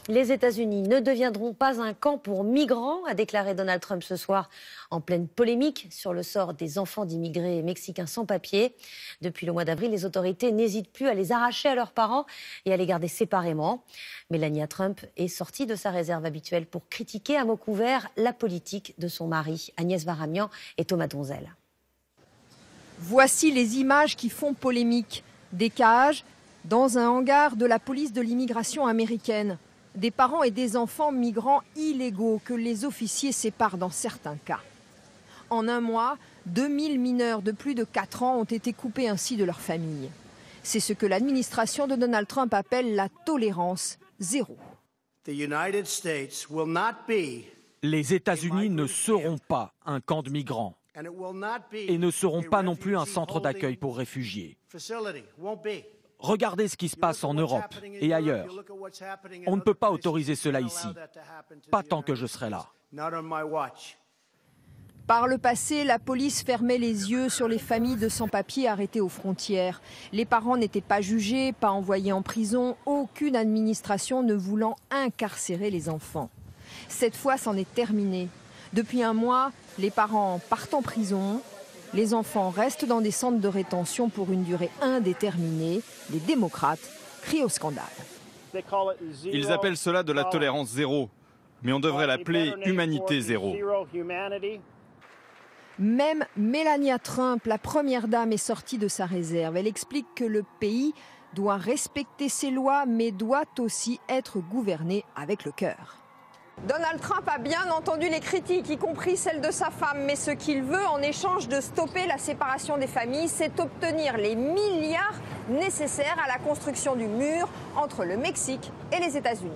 Les États-Unis ne deviendront pas un camp pour migrants, a déclaré Donald Trump ce soir, en pleine polémique sur le sort des enfants d'immigrés mexicains sans papier. Depuis le mois d'avril, les autorités n'hésitent plus à les arracher à leurs parents et à les garder séparément. Melania Trump est sortie de sa réserve habituelle pour critiquer à mots couverts la politique de son mari, Agnès Varamian et Thomas Donzel. Voici les images qui font polémique. Des cages dans un hangar de la police de l'immigration américaine. Des parents et des enfants migrants illégaux que les officiers séparent dans certains cas. En un mois, 2000 mineurs de plus de 4 ans ont été coupés ainsi de leur famille. C'est ce que l'administration de Donald Trump appelle la tolérance zéro. Les États-Unis ne seront pas un camp de migrants et ne seront pas non plus un centre d'accueil pour réfugiés. Regardez ce qui se passe en Europe et ailleurs. On ne peut pas autoriser cela ici, pas tant que je serai là. Par le passé, la police fermait les yeux sur les familles de sans-papiers arrêtées aux frontières. Les parents n'étaient pas jugés, pas envoyés en prison, aucune administration ne voulant incarcérer les enfants. Cette fois, c'en est terminé. Depuis un mois, les parents partent en prison. Les enfants restent dans des centres de rétention pour une durée indéterminée. Les démocrates crient au scandale. Ils appellent cela de la tolérance zéro, mais on devrait l'appeler humanité zéro. Même Melania Trump, la première dame, est sortie de sa réserve. Elle explique que le pays doit respecter ses lois, mais doit aussi être gouverné avec le cœur. Donald Trump a bien entendu les critiques, y compris celles de sa femme. Mais ce qu'il veut en échange de stopper la séparation des familles, c'est obtenir les milliards nécessaires à la construction du mur entre le Mexique et les États-Unis.